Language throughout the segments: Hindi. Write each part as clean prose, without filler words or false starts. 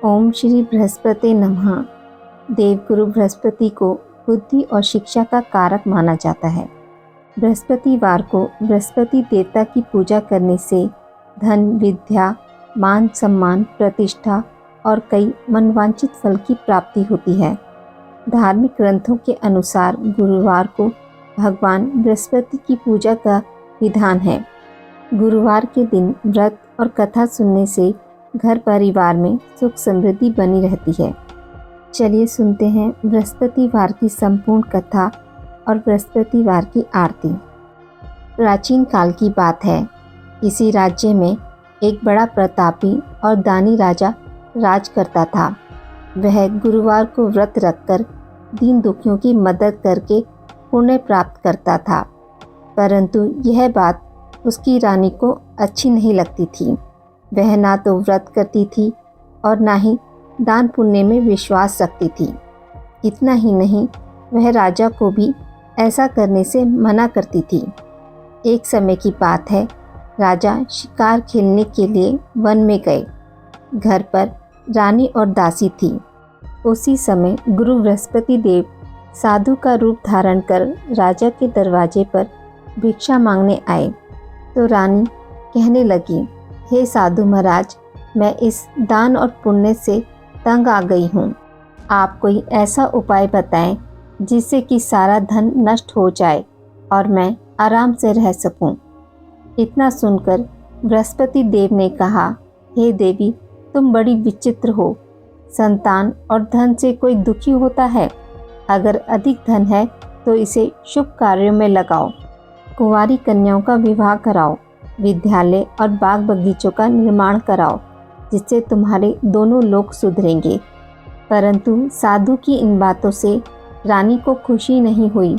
ओम श्री बृहस्पति नमः। देवगुरु बृहस्पति को बुद्धि और शिक्षा का कारक माना जाता है। बृहस्पतिवार को बृहस्पति देवता की पूजा करने से धन, विद्या, मान सम्मान, प्रतिष्ठा और कई मनवांछित फल की प्राप्ति होती है। धार्मिक ग्रंथों के अनुसार गुरुवार को भगवान बृहस्पति की पूजा का विधान है। गुरुवार के दिन व्रत और कथा सुनने से घर परिवार में सुख समृद्धि बनी रहती है। चलिए सुनते हैं बृहस्पतिवार की संपूर्ण कथा और बृहस्पतिवार की आरती। प्राचीन काल की बात है। किसी राज्य में एक बड़ा प्रतापी और दानी राजा राज करता था। वह गुरुवार को व्रत रखकर दीन दुखियों की मदद करके पुण्य प्राप्त करता था, परंतु यह बात उसकी रानी को अच्छी नहीं लगती थी। वह ना तो व्रत करती थी और ना ही दान पुण्य में विश्वास रखती थी। इतना ही नहीं, वह राजा को भी ऐसा करने से मना करती थी। एक समय की बात है, राजा शिकार खेलने के लिए वन में गए। घर पर रानी और दासी थी। उसी समय गुरु बृहस्पति देव साधु का रूप धारण कर राजा के दरवाजे पर भिक्षा मांगने आए। तो रानी कहने लगी, हे साधु महाराज, मैं इस दान और पुण्य से तंग आ गई हूँ। आप कोई ऐसा उपाय बताएं जिससे कि सारा धन नष्ट हो जाए और मैं आराम से रह सकूं। इतना सुनकर बृहस्पति देव ने कहा, हे देवी, तुम बड़ी विचित्र हो। संतान और धन से कोई दुखी होता है? अगर अधिक धन है तो इसे शुभ कार्यों में लगाओ। कुंवारी कन्याओं का विवाह कराओ। विद्यालय और बाग बगीचों का निर्माण कराओ, जिससे तुम्हारे दोनों लोग सुधरेंगे। परंतु साधु की इन बातों से रानी को खुशी नहीं हुई।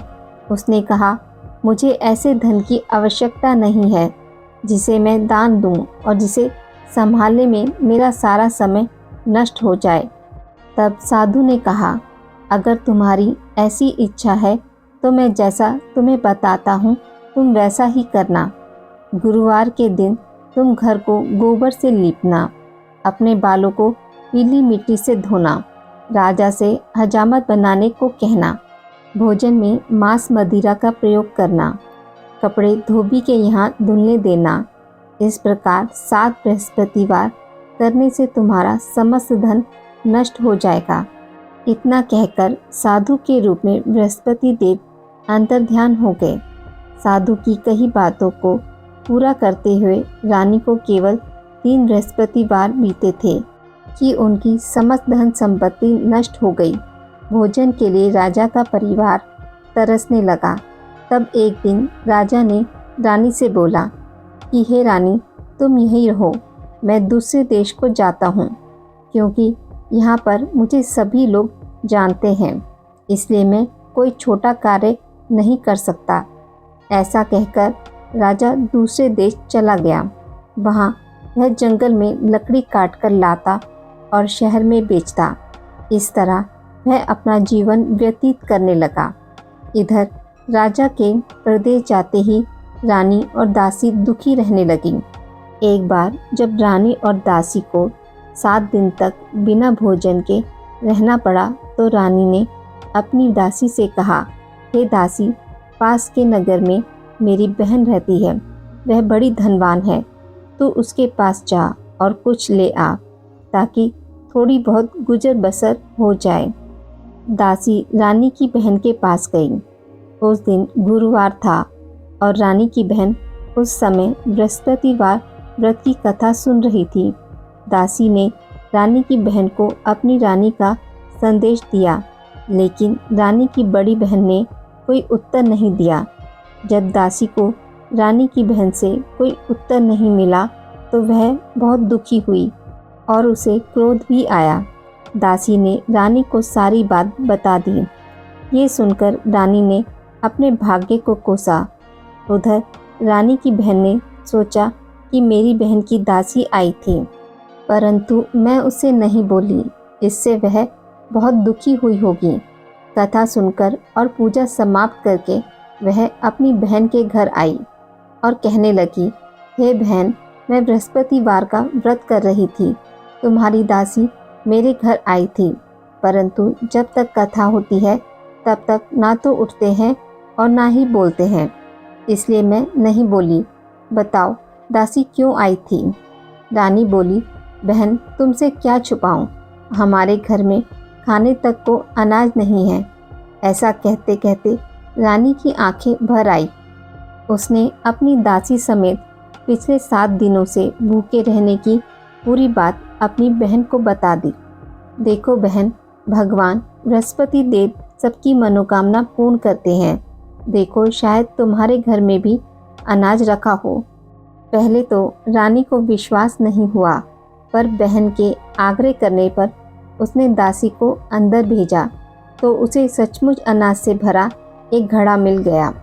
उसने कहा, मुझे ऐसे धन की आवश्यकता नहीं है जिसे मैं दान दूं और जिसे संभालने में मेरा सारा समय नष्ट हो जाए। तब साधु ने कहा, अगर तुम्हारी ऐसी इच्छा है तो मैं जैसा तुम्हें बताता हूँ तुम वैसा ही करना। गुरुवार के दिन तुम घर को गोबर से लीपना, अपने बालों को पीली मिट्टी से धोना, राजा से हजामत बनाने को कहना, भोजन में मांस मदिरा का प्रयोग करना, कपड़े धोबी के यहाँ धुलने देना। इस प्रकार 7 बृहस्पतिवार करने से तुम्हारा समस्त धन नष्ट हो जाएगा। इतना कहकर साधु के रूप में बृहस्पति देव अंतर्ध्यान हो गए। साधु की कही बातों को पूरा करते हुए रानी को केवल 3 बृहस्पतिवार बीते थे कि उनकी समस्त धन संपत्ति नष्ट हो गई। भोजन के लिए राजा का परिवार तरसने लगा। तब एक दिन राजा ने रानी से बोला कि हे रानी, तुम यहीं रहो, मैं दूसरे देश को जाता हूँ, क्योंकि यहाँ पर मुझे सभी लोग जानते हैं, इसलिए मैं कोई छोटा कार्य नहीं कर सकता। ऐसा कहकर राजा दूसरे देश चला गया। वहाँ वह जंगल में लकड़ी काट कर लाता और शहर में बेचता। इस तरह वह अपना जीवन व्यतीत करने लगा। इधर राजा के प्रदेश जाते ही रानी और दासी दुखी रहने लगी। एक बार जब रानी और दासी को 7 दिन तक बिना भोजन के रहना पड़ा, तो रानी ने अपनी दासी से कहा, हे दासी, पास के नगर में मेरी बहन रहती है, वह बड़ी धनवान है। तू उसके पास जा और कुछ ले आ, ताकि थोड़ी बहुत गुजर बसर हो जाए। दासी रानी की बहन के पास गई। उस दिन गुरुवार था और रानी की बहन उस समय बृहस्पतिवार व्रत की कथा सुन रही थी। दासी ने रानी की बहन को अपनी रानी का संदेश दिया, लेकिन रानी की बड़ी बहन ने कोई उत्तर नहीं दिया। जब दासी को रानी की बहन से कोई उत्तर नहीं मिला तो वह बहुत दुखी हुई और उसे क्रोध भी आया। दासी ने रानी को सारी बात बता दी। ये सुनकर रानी ने अपने भाग्य को कोसा। उधर रानी की बहन ने सोचा कि मेरी बहन की दासी आई थी, परंतु मैं उसे नहीं बोली, इससे वह बहुत दुखी हुई होगी। कथा सुनकर और पूजा समाप्त करके वह अपनी बहन के घर आई और कहने लगी, हे बहन, मैं बृहस्पतिवार का व्रत कर रही थी। तुम्हारी दासी मेरे घर आई थी, परंतु जब तक कथा होती है तब तक ना तो उठते हैं और ना ही बोलते हैं, इसलिए मैं नहीं बोली। बताओ दासी क्यों आई थी? रानी बोली, बहन तुमसे क्या छुपाऊं, हमारे घर में खाने तक को अनाज नहीं है। ऐसा कहते कहते रानी की आंखें भर आई। उसने अपनी दासी समेत पिछले 7 दिनों से भूखे रहने की पूरी बात अपनी बहन को बता दी। देखो बहन, भगवान बृहस्पति देव सबकी मनोकामना पूर्ण करते हैं। देखो शायद तुम्हारे घर में भी अनाज रखा हो। पहले तो रानी को विश्वास नहीं हुआ, पर बहन के आग्रह करने पर उसने दासी को अंदर भेजा तो उसे सचमुच अनाज से भरा एक घड़ा मिल गया।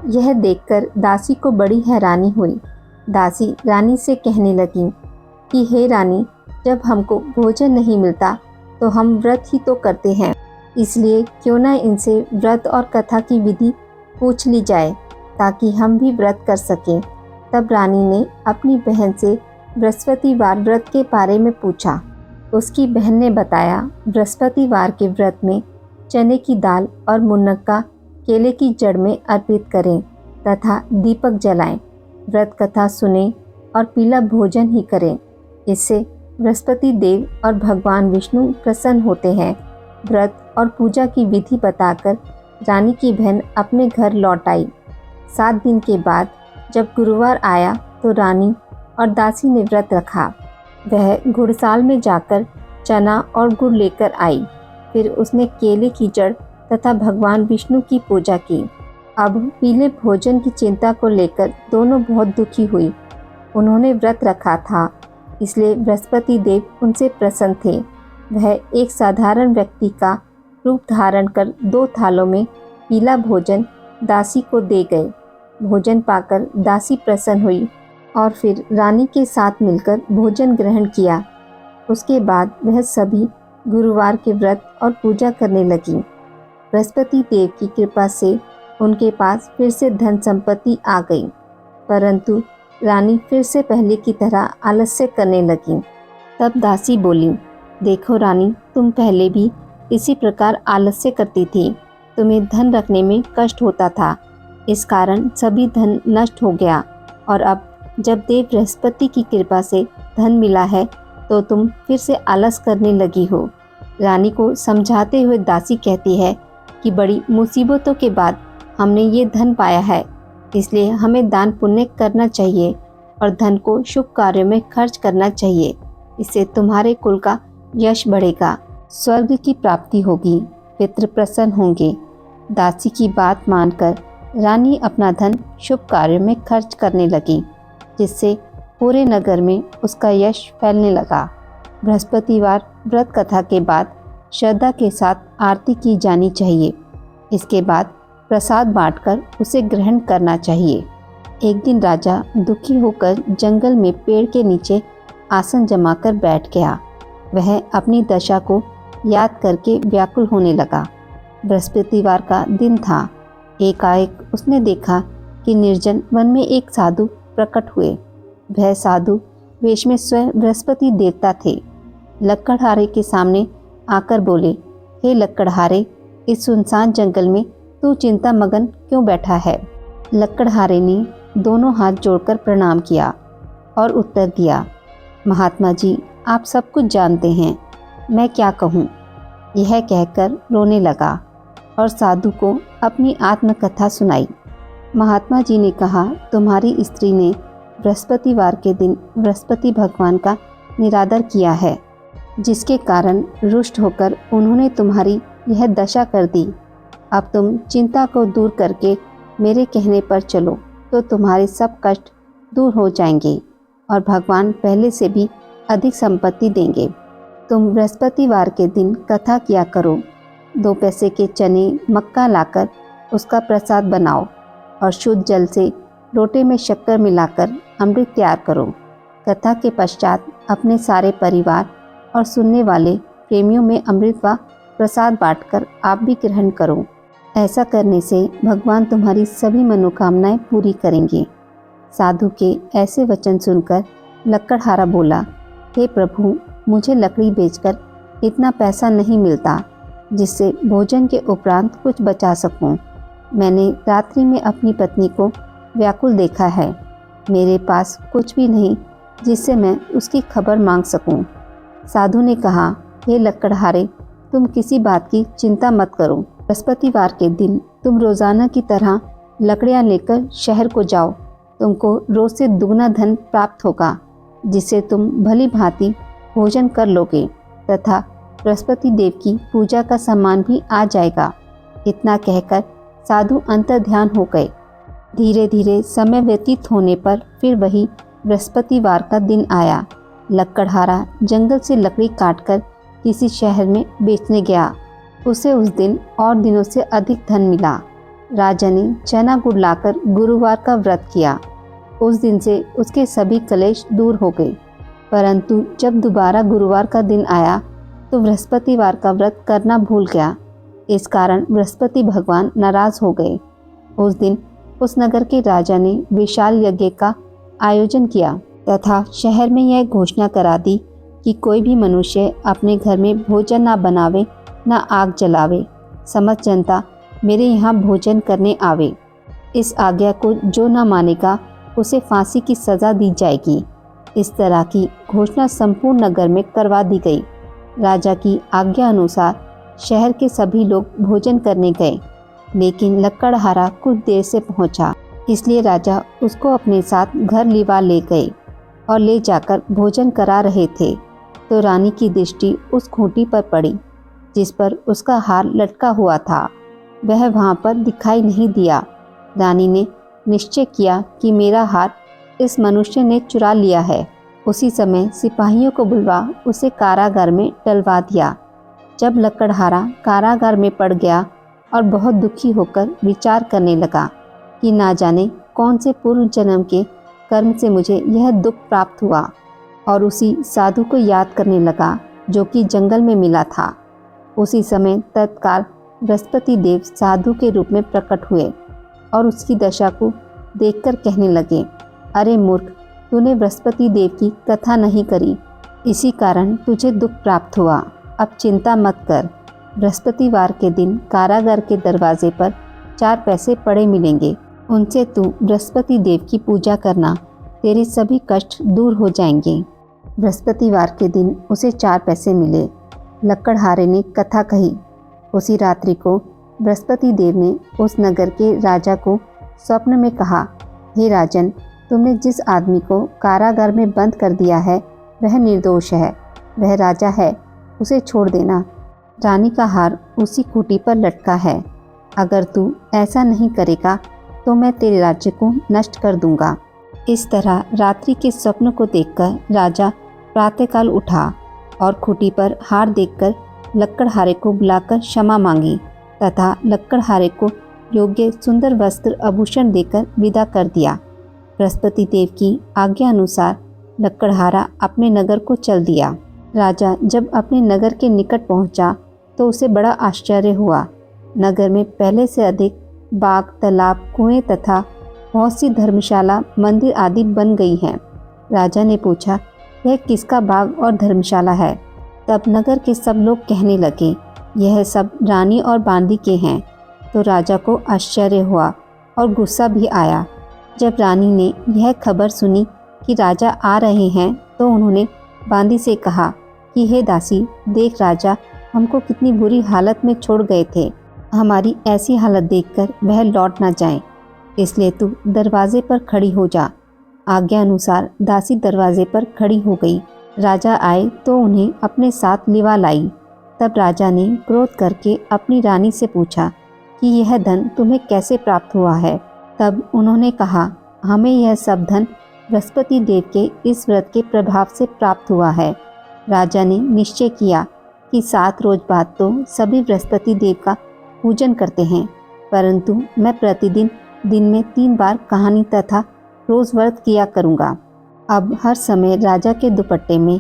यह देखकर दासी को बड़ी हैरानी हुई। दासी रानी से कहने लगी कि हे रानी, जब हमको भोजन नहीं मिलता तो हम व्रत ही तो करते हैं, इसलिए क्यों ना इनसे व्रत और कथा की विधि पूछ ली जाए ताकि हम भी व्रत कर सकें। तब रानी ने अपनी बहन से बृहस्पतिवार व्रत के बारे में पूछा। उसकी बहन ने बताया, बृहस्पतिवार के व्रत में चने की दाल और मुनक्का केले की जड़ में अर्पित करें तथा दीपक जलाएं, व्रत कथा सुनें और पीला भोजन ही करें। इससे बृहस्पति देव और भगवान विष्णु प्रसन्न होते हैं। व्रत और पूजा की विधि बताकर रानी की बहन अपने घर लौट आई। 7 दिन के बाद जब गुरुवार आया तो रानी और दासी ने व्रत रखा। वह गुड़साल में जाकर चना और गुड़ लेकर आई। फिर उसने केले की जड़ तथा भगवान विष्णु की पूजा की। अब पीले भोजन की चिंता को लेकर दोनों बहुत दुखी हुई। उन्होंने व्रत रखा था, इसलिए बृहस्पति देव उनसे प्रसन्न थे। वह एक साधारण व्यक्ति का रूप धारण कर 2 थालों में पीला भोजन दासी को दे गए। भोजन पाकर दासी प्रसन्न हुई और फिर रानी के साथ मिलकर भोजन ग्रहण किया। उसके बाद वह सभी गुरुवार के व्रत और पूजा करने लगी। बृहस्पति देव की कृपा से उनके पास फिर से धन संपत्ति आ गई, परंतु रानी फिर से पहले की तरह आलस्य करने लगी। तब दासी बोली, देखो रानी, तुम पहले भी इसी प्रकार आलस्य करती थी। तुम्हें धन रखने में कष्ट होता था, इस कारण सभी धन नष्ट हो गया, और अब जब देव बृहस्पति की कृपा से धन मिला है तो तुम फिर से आलस करने लगी हो। रानी को समझाते हुए दासी कहती है कि बड़ी मुसीबतों के बाद हमने ये धन पाया है, इसलिए हमें दान पुण्य करना चाहिए और धन को शुभ कार्यों में खर्च करना चाहिए। इससे तुम्हारे कुल का यश बढ़ेगा, स्वर्ग की प्राप्ति होगी, पितृ प्रसन्न होंगे। दासी की बात मानकर रानी अपना धन शुभ कार्यों में खर्च करने लगी, जिससे पूरे नगर में उसका यश फैलने लगा। बृहस्पतिवार व्रत कथा के बाद श्रद्धा के साथ आरती की जानी चाहिए। इसके बाद प्रसाद बांटकर उसे ग्रहण करना चाहिए। एक दिन राजा दुखी होकर जंगल में पेड़ के नीचे आसन जमाकर बैठ गया। वह अपनी दशा को याद करके व्याकुल होने लगा। बृहस्पतिवार का दिन था। एकाएक उसने देखा कि निर्जन वन में एक साधु प्रकट हुए। वह साधु वेश में स्वयं बृहस्पति देवता थे। लक्कड़हारे के सामने आकर बोले, हे लक्कड़हारे, इस सुनसान जंगल में तू चिंता मगन क्यों बैठा है? लक्कड़हारे ने दोनों हाथ जोड़कर प्रणाम किया और उत्तर दिया, महात्मा जी, आप सब कुछ जानते हैं, मैं क्या कहूँ। यह कहकर रोने लगा और साधु को अपनी आत्मकथा सुनाई। महात्मा जी ने कहा, तुम्हारी स्त्री ने बृहस्पतिवार के दिन बृहस्पति भगवान का निरादर किया है, जिसके कारण रुष्ट होकर उन्होंने तुम्हारी यह दशा कर दी। अब तुम चिंता को दूर करके मेरे कहने पर चलो तो तुम्हारे सब कष्ट दूर हो जाएंगे और भगवान पहले से भी अधिक संपत्ति देंगे। तुम बृहस्पतिवार के दिन कथा किया करो। 2 पैसे के चने मक्का लाकर उसका प्रसाद बनाओ और शुद्ध जल से लोटे में शक्कर मिलाकर अमृत तैयार करो। कथा के पश्चात अपने सारे परिवार और सुनने वाले प्रेमियों में अमृत व प्रसाद बांटकर आप भी ग्रहण करो। ऐसा करने से भगवान तुम्हारी सभी मनोकामनाएं पूरी करेंगे। साधु के ऐसे वचन सुनकर लक्कड़हारा बोला, हे प्रभु, मुझे लकड़ी बेचकर इतना पैसा नहीं मिलता जिससे भोजन के उपरांत कुछ बचा सकूं। मैंने रात्रि में अपनी पत्नी को व्याकुल देखा है। मेरे पास कुछ भी नहीं जिससे मैं उसकी खबर मांग सकूं। साधु ने कहा, हे लकड़हारे, तुम किसी बात की चिंता मत करो। बृहस्पतिवार के दिन तुम रोज़ाना की तरह लकड़ियाँ लेकर शहर को जाओ। तुमको रोज़ से दुगना धन प्राप्त होगा, जिससे तुम भली भांति भोजन कर लोगे तथा बृहस्पति देव की पूजा का सामान भी आ जाएगा। इतना कहकर साधु अंतर्ध्यान हो गए। धीरे धीरे समय व्यतीत होने पर फिर वही बृहस्पतिवार का दिन आया। लकड़हारा जंगल से लकड़ी काटकर किसी शहर में बेचने गया। उसे उस दिन और दिनों से अधिक धन मिला। राजा ने चना गुड़ लाकर गुरुवार का व्रत किया। उस दिन से उसके सभी कलेश दूर हो गए। परंतु जब दोबारा गुरुवार का दिन आया तो बृहस्पतिवार का व्रत करना भूल गया। इस कारण बृहस्पति भगवान नाराज हो गए। उस दिन उस नगर के राजा ने विशाल यज्ञ का आयोजन किया तथा शहर में यह घोषणा करा दी कि कोई भी मनुष्य अपने घर में भोजन ना बनावे, ना आग जलावे। समस्त जनता मेरे यहाँ भोजन करने आवे। इस आज्ञा को जो न मानेगा उसे फांसी की सज़ा दी जाएगी। इस तरह की घोषणा संपूर्ण नगर में करवा दी गई। राजा की आज्ञा अनुसार शहर के सभी लोग भोजन करने गए, लेकिन लकड़हारा कुछ देर से पहुंचा, इसलिए राजा उसको अपने साथ घर लिवा ले गए और ले जाकर भोजन करा रहे थे तो रानी की दृष्टि उस खूंटी पर पड़ी जिस पर उसका हार लटका हुआ था। वह वहां पर दिखाई नहीं दिया। रानी ने निश्चय किया कि मेरा हार इस मनुष्य ने चुरा लिया है। उसी समय सिपाहियों को बुलवा उसे कारागार में डलवा दिया। जब लकड़हारा कारागार में पड़ गया और बहुत दुखी होकर विचार करने लगा कि ना जाने कौन से पूर्व जन्म के कर्म से मुझे यह दुख प्राप्त हुआ, और उसी साधु को याद करने लगा जो कि जंगल में मिला था। उसी समय तत्काल बृहस्पति देव साधु के रूप में प्रकट हुए और उसकी दशा को देखकर कहने लगे, अरे मूर्ख, तूने बृहस्पति देव की कथा नहीं करी, इसी कारण तुझे दुख प्राप्त हुआ। अब चिंता मत कर। बृहस्पतिवार के दिन कारागार के दरवाजे पर 4 पैसे पड़े मिलेंगे। उनसे तू बृहस्पति देव की पूजा करना, तेरे सभी कष्ट दूर हो जाएंगे। बृहस्पतिवार के दिन उसे 4 पैसे मिले। लकड़हारे ने कथा कही। उसी रात्रि को बृहस्पति देव ने उस नगर के राजा को स्वप्न में कहा, हे राजन, तुमने जिस आदमी को कारागार में बंद कर दिया है वह निर्दोष है। वह राजा है, उसे छोड़ देना। रानी का हार उसी खूंटी पर लटका है। अगर तू ऐसा नहीं करेगा तो मैं तेरे राज्य को नष्ट कर दूंगा। इस तरह रात्रि के स्वप्न को देखकर राजा प्रातःकाल उठा और खूंटी पर हार देखकर लकड़हारे को बुलाकर क्षमा मांगी तथा लकड़हारे को योग्य सुंदर वस्त्र आभूषण देकर विदा कर दिया। बृहस्पति देव की आज्ञा अनुसार लकड़हारा अपने नगर को चल दिया। राजा जब अपने नगर के निकट पहुंचा तो उसे बड़ा आश्चर्य हुआ। नगर में पहले से अधिक बाग, तालाब, कुएं तथा बहुत सी धर्मशाला, मंदिर आदि बन गई हैं। राजा ने पूछा, यह किसका बाग और धर्मशाला है? तब नगर के सब लोग कहने लगे, यह सब रानी और बांदी के हैं। तो राजा को आश्चर्य हुआ और गुस्सा भी आया। जब रानी ने यह खबर सुनी कि राजा आ रहे हैं तो उन्होंने बांदी से कहा कि हे दासी, देख राजा हमको कितनी बुरी हालत में छोड़ गए थे। हमारी ऐसी हालत देखकर वह लौट ना जाए, इसलिए तू दरवाजे पर खड़ी हो जा। आज्ञा अनुसार दासी दरवाजे पर खड़ी हो गई। राजा आए तो उन्हें अपने साथ लिवा लाई। तब राजा ने क्रोध करके अपनी रानी से पूछा कि यह धन तुम्हें कैसे प्राप्त हुआ है? तब उन्होंने कहा, हमें यह सब धन बृहस्पति देव के इस व्रत के प्रभाव से प्राप्त हुआ है। राजा ने निश्चय किया कि 7 रोज बाद तो सभी बृहस्पति देव का पूजन करते हैं, परंतु मैं प्रतिदिन दिन में 3 बार कहानी तथा रोज व्रत किया करूँगा। अब हर समय राजा के दुपट्टे में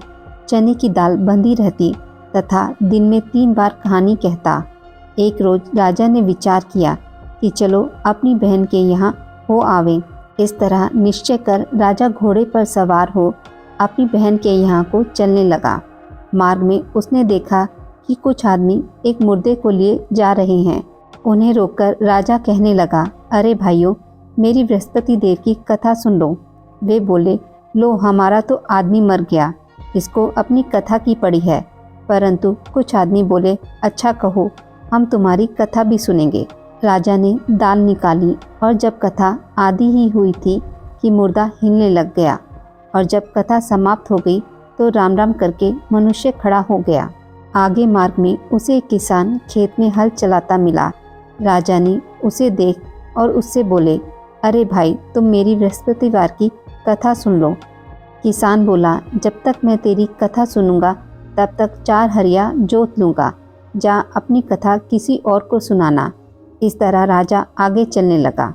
चने की दाल बंधी रहती तथा दिन में 3 बार कहानी कहता। एक रोज राजा ने विचार किया कि चलो अपनी बहन के यहाँ हो आवे। इस तरह निश्चय कर राजा घोड़े पर सवार हो अपनी बहन के यहाँ को चलने लगा। मार्ग में उसने देखा कि कुछ आदमी एक मुर्दे को लिए जा रहे हैं। उन्हें रोककर राजा कहने लगा, अरे भाइयों, मेरी बृहस्पति देव की कथा सुन लो। वे बोले, लो हमारा तो आदमी मर गया, इसको अपनी कथा की पड़ी है। परंतु कुछ आदमी बोले, अच्छा कहो, हम तुम्हारी कथा भी सुनेंगे। राजा ने दाल निकाली और जब कथा आधी ही हुई थी कि मुर्दा हिलने लग गया, और जब कथा समाप्त हो गई तो राम राम करके मनुष्य खड़ा हो गया। आगे मार्ग में उसे एक किसान खेत में हल चलाता मिला। राजा ने उसे देख और उससे बोले, अरे भाई, तुम मेरी बृहस्पतिवार की कथा सुन लो। किसान बोला, जब तक मैं तेरी कथा सुनूंगा तब तक 4 हरिया जोत लूँगा, जा अपनी कथा किसी और को सुनाना। इस तरह राजा आगे चलने लगा।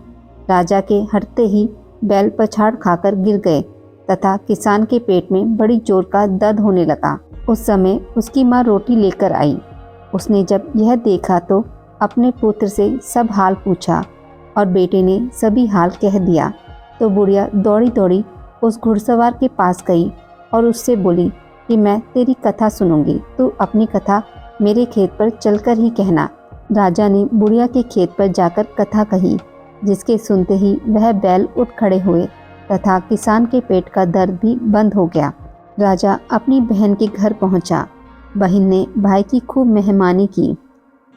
राजा के हटते ही बैल पछाड़ खाकर गिर गए तथा किसान के पेट में बड़ी जोर का दर्द होने लगा। उस समय उसकी माँ रोटी लेकर आई। उसने जब यह देखा तो अपने पुत्र से सब हाल पूछा और बेटे ने सभी हाल कह दिया। तो बुढ़िया दौड़ी दौड़ी उस घुड़सवार के पास गई और उससे बोली कि मैं तेरी कथा सुनूंगी, तू अपनी कथा मेरे खेत पर चलकर ही कहना। राजा ने बुढ़िया के खेत पर जाकर कथा कही, जिसके सुनते ही वह बैल उठ खड़े हुए तथा किसान के पेट का दर्द भी बंद हो गया। राजा अपनी बहन के घर पहुंचा। बहन ने भाई की खूब मेहमानी की।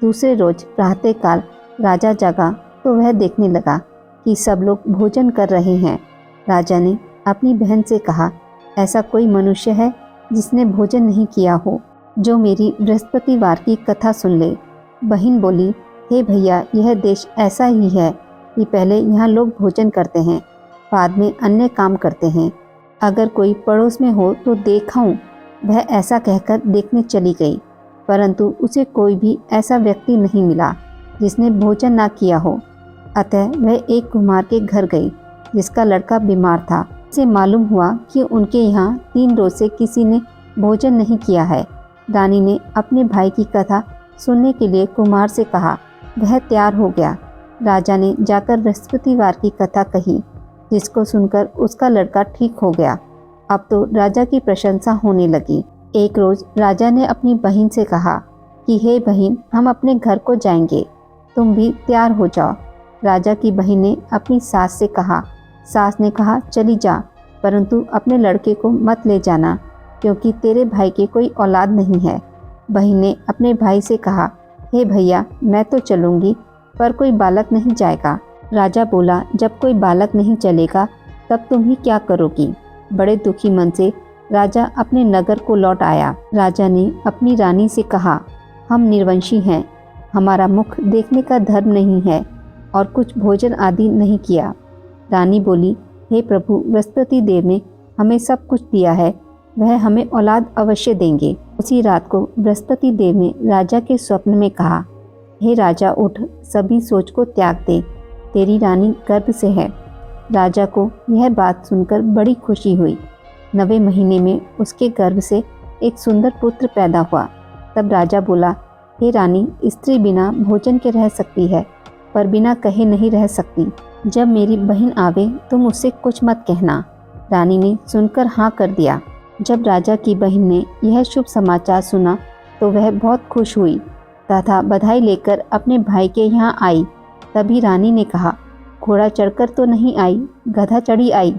दूसरे रोज प्रातःकाल राजा जगा तो वह देखने लगा कि सब लोग भोजन कर रहे हैं। राजा ने अपनी बहन से कहा, ऐसा कोई मनुष्य है जिसने भोजन नहीं किया हो, जो मेरी बृहस्पतिवार की कथा सुन ले। बहन बोली, हे भैया, यह देश ऐसा ही है कि पहले यहाँ लोग भोजन करते हैं, बाद में अन्य काम करते हैं। अगर कोई पड़ोस में हो तो देखाऊं। वह ऐसा कहकर देखने चली गई, परंतु उसे कोई भी ऐसा व्यक्ति नहीं मिला जिसने भोजन ना किया हो। अतः वह एक कुम्हार के घर गई जिसका लड़का बीमार था। उसे मालूम हुआ कि उनके यहाँ 3 रोज से किसी ने भोजन नहीं किया है। रानी ने अपने भाई की कथा सुनने के लिए कुम्हार से कहा। वह तैयार हो गया। राजा ने जाकर बृहस्पतिवार की कथा कही, जिसको सुनकर उसका लड़का ठीक हो गया। अब तो राजा की प्रशंसा होने लगी। एक रोज राजा ने अपनी बहन से कहा कि हे बहन, हम अपने घर को जाएंगे, तुम भी तैयार हो जाओ। राजा की बहन ने अपनी सास से कहा। सास ने कहा, चली जा, परंतु अपने लड़के को मत ले जाना, क्योंकि तेरे भाई के कोई औलाद नहीं है। बहन ने अपने भाई से कहा, हे भैया, मैं तो चलूँगी, पर कोई बालक नहीं जाएगा। राजा बोला, जब कोई बालक नहीं चलेगा तब तुम ही क्या करोगी। बड़े दुखी मन से राजा अपने नगर को लौट आया। राजा ने अपनी रानी से कहा, हम निर्वंशी हैं, हमारा मुख देखने का धर्म नहीं है और कुछ भोजन आदि नहीं किया। रानी बोली, हे प्रभु, बृहस्पति देव ने हमें सब कुछ दिया है, वह हमें औलाद अवश्य देंगे। उसी रात को बृहस्पति देव ने राजा के स्वप्न में कहा, हे राजा, उठ, सभी सोच को त्याग दे, तेरी रानी गर्भ से है। राजा को यह बात सुनकर बड़ी खुशी हुई। 9वें महीने में उसके गर्भ से एक सुंदर पुत्र पैदा हुआ। तब राजा बोला, हे रानी, स्त्री बिना भोजन के रह सकती है, पर बिना कहे नहीं रह सकती। जब मेरी बहन आवे तुम उससे कुछ मत कहना। रानी ने सुनकर हाँ कर दिया। जब राजा की बहन ने यह शुभ समाचार सुना तो वह बहुत खुश हुई तथा बधाई लेकर अपने भाई के यहाँ आई। तभी रानी ने कहा, घोड़ा चढ़कर तो नहीं आई, गधा चढ़ी आई।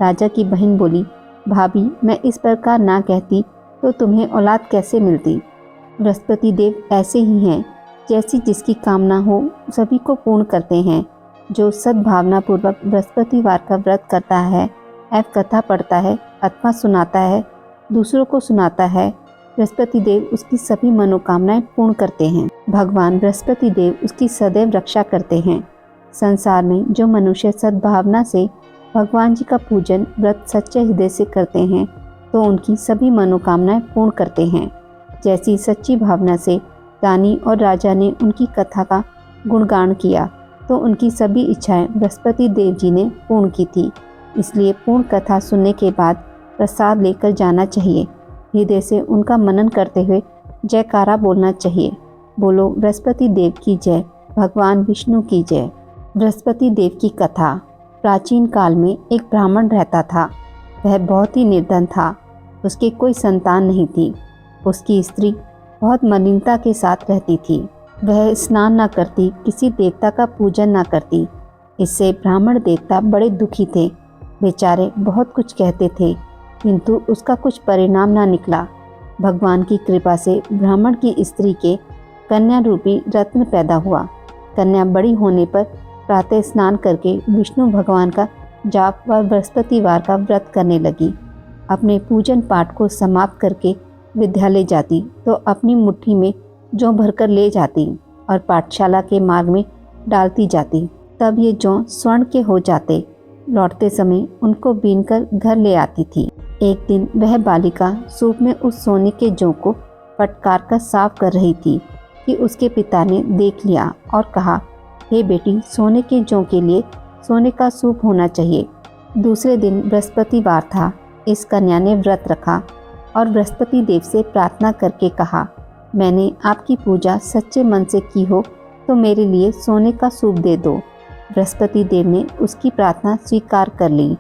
राजा की बहन बोली, भाभी, मैं इस प्रकार ना कहती तो तुम्हें औलाद कैसे मिलती। बृहस्पति देव ऐसे ही हैं, जैसी जिसकी कामना हो सभी को पूर्ण करते हैं। जो सद्भावना पूर्वक बृहस्पतिवार का व्रत करता है, एवं कथा पढ़ता है अथवा सुनाता है, दूसरों को सुनाता है, बृहस्पति देव उसकी सभी मनोकामनाएं पूर्ण करते हैं। भगवान बृहस्पति देव उसकी सदैव रक्षा करते हैं। संसार में जो मनुष्य सद्भावना से भगवान जी का पूजन व्रत सच्चे हृदय से करते हैं तो उनकी सभी मनोकामनाएं पूर्ण करते हैं। जैसी सच्ची भावना से रानी और राजा ने उनकी कथा का गुणगान किया तो उनकी सभी इच्छाएं बृहस्पति देव जी ने पूर्ण की थी। इसलिए पूर्ण कथा सुनने के बाद प्रसाद लेकर जाना चाहिए। हृदय से उनका मनन करते हुए जयकारा बोलना चाहिए। बोलो बृहस्पति देव की जय, भगवान विष्णु की जय। बृहस्पति देव की कथा। प्राचीन काल में एक ब्राह्मण रहता था। वह बहुत ही निर्धन था। उसकी कोई संतान नहीं थी। उसकी स्त्री बहुत मलिनता के साथ रहती थी। वह स्नान न करती, किसी देवता का पूजन न करती। इससे ब्राह्मण देवता बड़े दुखी थे। बेचारे बहुत कुछ कहते थे, किंतु उसका कुछ परिणाम न निकला। भगवान की कृपा से ब्राह्मण की स्त्री के कन्या रूपी रत्न पैदा हुआ। कन्या बड़ी होने पर प्रातः स्नान करके विष्णु भगवान का जाप व बृहस्पतिवार का व्रत करने लगी। अपने पूजन पाठ को समाप्त करके विद्यालय जाती तो अपनी मुट्ठी में जौ भरकर ले जाती और पाठशाला के मार्ग में डालती जाती। तब ये जौ स्वर्ण के हो जाते। लौटते समय उनको बीनकर घर ले आती थी। एक दिन वह बालिका सूप में उस सोने के जौ को फटकार कर साफ कर रही थी कि उसके पिता ने देख लिया और कहा, हे बेटी, सोने के जौ के लिए सोने का सूप होना चाहिए। दूसरे दिन बृहस्पतिवार था। इस कन्या ने व्रत रखा और बृहस्पति देव से प्रार्थना करके कहा, मैंने आपकी पूजा सच्चे मन से की हो तो मेरे लिए सोने का सूप दे दो। बृहस्पति देव ने उसकी प्रार्थना स्वीकार कर ली।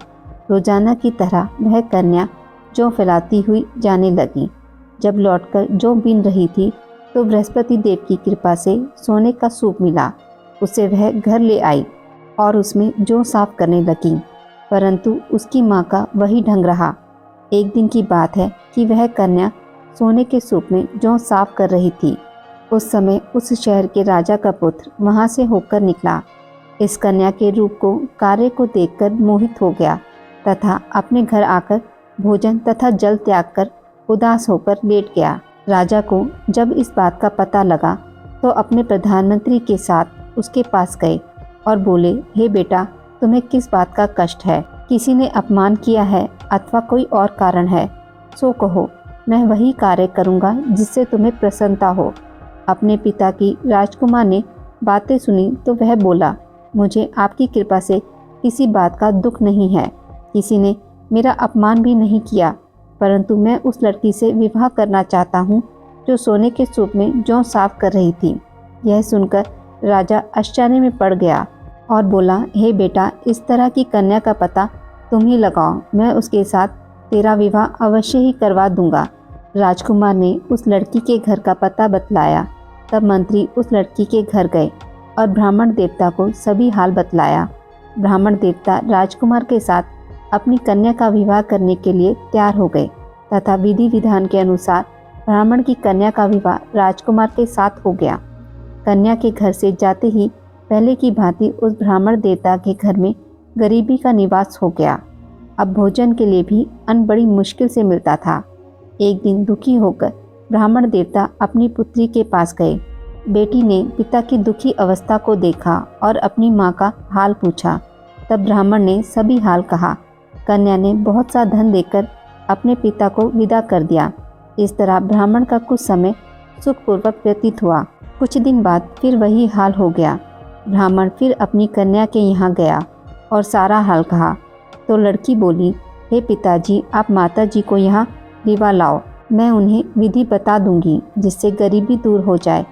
रोजाना की तरह वह कन्या जौ फैलाती हुई जाने लगी। जब लौटकर जौ बीन रही थी तो बृहस्पति देव की कृपा से सोने का सूप मिला। उसे वह घर ले आई और उसमें जौ साफ करने लगी, परंतु उसकी माँ का वही ढंग रहा। एक दिन की बात है कि वह कन्या सोने के सूप में जौ साफ कर रही थी। उस समय उस शहर के राजा का पुत्र वहां से होकर निकला। इस कन्या के रूप को, कार्य को देखकर मोहित हो गया तथा अपने घर आकर भोजन तथा जल त्याग कर उदास होकर लेट गया। राजा को जब इस बात का पता लगा तो अपने प्रधानमंत्री के साथ उसके पास गए और बोले, हे बेटा, तुम्हें किस बात का कष्ट है? किसी ने अपमान किया है अथवा कोई और कारण है? सो कहो, मैं वही कार्य करूँगा जिससे तुम्हें प्रसन्नता हो। अपने पिता की राजकुमार ने बातें सुनी तो वह बोला, मुझे आपकी कृपा से किसी बात का दुख नहीं है। किसी ने मेरा अपमान भी नहीं किया, परंतु मैं उस लड़की से विवाह करना चाहता हूँ जो सोने के सूप में जौ साफ कर रही थी। यह सुनकर राजा आश्चर्य में पड़ गया और बोला, हे बेटा, इस तरह की कन्या का पता तुम ही लगाओ, मैं उसके साथ तेरा विवाह अवश्य ही करवा दूंगा। राजकुमार ने उस लड़की के घर का पता बतलाया। तब मंत्री उस लड़की के घर गए और ब्राह्मण देवता को सभी हाल बतलाया। ब्राह्मण देवता राजकुमार के साथ अपनी कन्या का विवाह करने के लिए तैयार हो गए तथा विधि विधान के अनुसार ब्राह्मण की कन्या का विवाह राजकुमार के साथ हो गया। कन्या के घर से जाते ही पहले की भांति उस ब्राह्मण देवता के घर में गरीबी का निवास हो गया। अब भोजन के लिए भी अन्न बड़ी मुश्किल से मिलता था। एक दिन दुखी होकर ब्राह्मण देवता अपनी पुत्री के पास गए। बेटी ने पिता की दुखी अवस्था को देखा और अपनी माँ का हाल पूछा। तब ब्राह्मण ने सभी हाल कहा। कन्या ने बहुत सा धन देकर अपने पिता को विदा कर दिया। इस तरह ब्राह्मण का कुछ समय सुखपूर्वक व्यतीत हुआ। कुछ दिन बाद फिर वही हाल हो गया। ब्राह्मण फिर अपनी कन्या के यहाँ गया और सारा हाल कहा तो लड़की बोली, हे पिताजी, आप माताजी को यहाँ लिवा लाओ, मैं उन्हें विधि बता दूंगी जिससे गरीबी दूर हो जाए।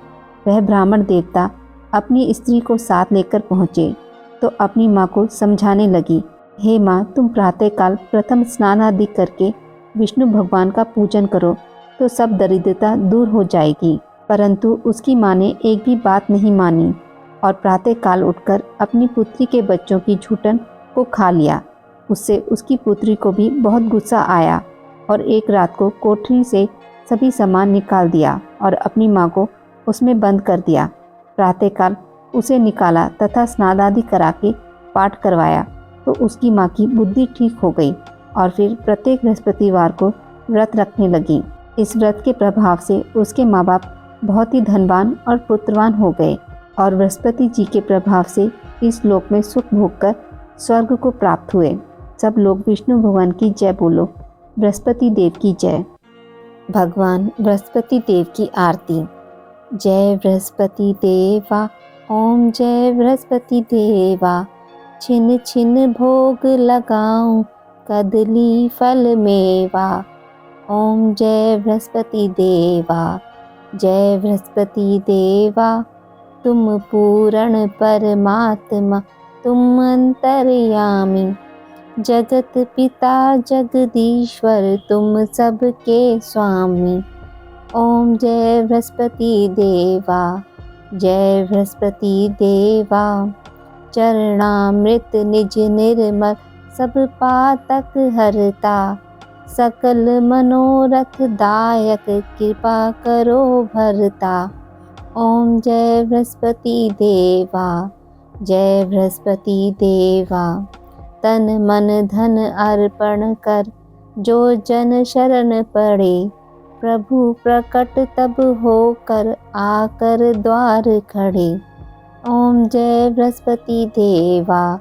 वह ब्राह्मण देवता अपनी स्त्री को साथ लेकर पहुँचे तो अपनी माँ को समझाने लगी, हे माँ, तुम प्रातःकाल प्रथम स्नान आदि करके विष्णु भगवान का पूजन करो तो सब दरिद्रता दूर हो जाएगी। परंतु उसकी माँ ने एक भी बात नहीं मानी और प्रातःकाल उठकर अपनी पुत्री के बच्चों की झूठन को खा लिया। उससे उसकी पुत्री को भी बहुत गुस्सा आया और एक रात को कोठरी से सभी सामान निकाल दिया और अपनी माँ को उसमें बंद कर दिया। प्रातःकाल उसे निकाला तथा स्नान आदि करा के पाठ करवाया तो उसकी माँ की बुद्धि ठीक हो गई और फिर प्रत्येक बृहस्पतिवार को व्रत रखने लगी। इस व्रत के प्रभाव से उसके माँ बाप बहुत ही धनवान और पुत्रवान हो गए और बृहस्पति जी के प्रभाव से इस लोक में सुख भोगकर स्वर्ग को प्राप्त हुए। सब लोग विष्णु भगवान की जय बोलो। बृहस्पति देव की जय। भगवान बृहस्पति देव की आरती। जय बृहस्पति देवा, ओम जय बृहस्पति देवा। छिन छिन भोग लगाऊं, कदली फल मेवा। ओम जय बृहस्पति देवा। जय बृहस्पति देवा, तुम पूर्ण परमात्मा, तुम अंतर्यामी। जगत पिता जगदीश्वर, तुम सबके स्वामी। ओम जय बृहस्पति देवा, जय बृहस्पति देवा। चरणामृत निज निर्मल सब पातक हरता, सकल मनोरथ दायक कृपा करो भरता। ओम जय बृहस्पति देवा, जय बृहस्पति देवा। तन मन धन अर्पण कर जो जन शरण पड़े, प्रभु प्रकट तब होकर आकर द्वार खड़े। ओम जय बृहस्पति देवा,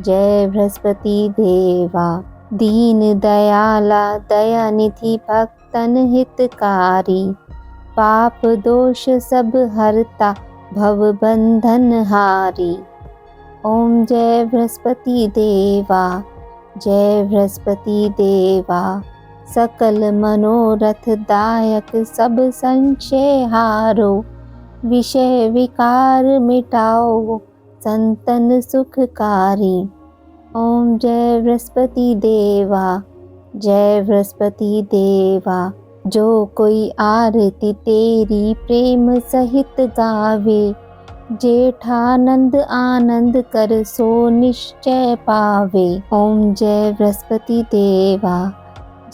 जय बृहस्पति देवा। दीन दयाला दयानिधि भक्तन हितकारी, पाप दोष सब हरता भव बंधन हारी। ओम जय बृहस्पति देवा, जय बृहस्पति देवा। सकल मनोरथ दायक सब संशय हारो, विषय विकार मिटाओ संतन सुखकारी। ओम जय बृहस्पति देवा, जय बृहस्पति देवा। जो कोई आरती तेरी प्रेम सहित गावे, जेठानंद आनंद कर सो निश्चय पावे। ओम जय बृहस्पति देवा,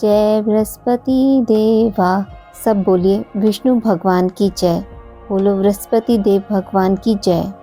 जय बृहस्पति देवा। सब बोलिए विष्णु भगवान की जय। बोलो बृहस्पति देव भगवान की जय।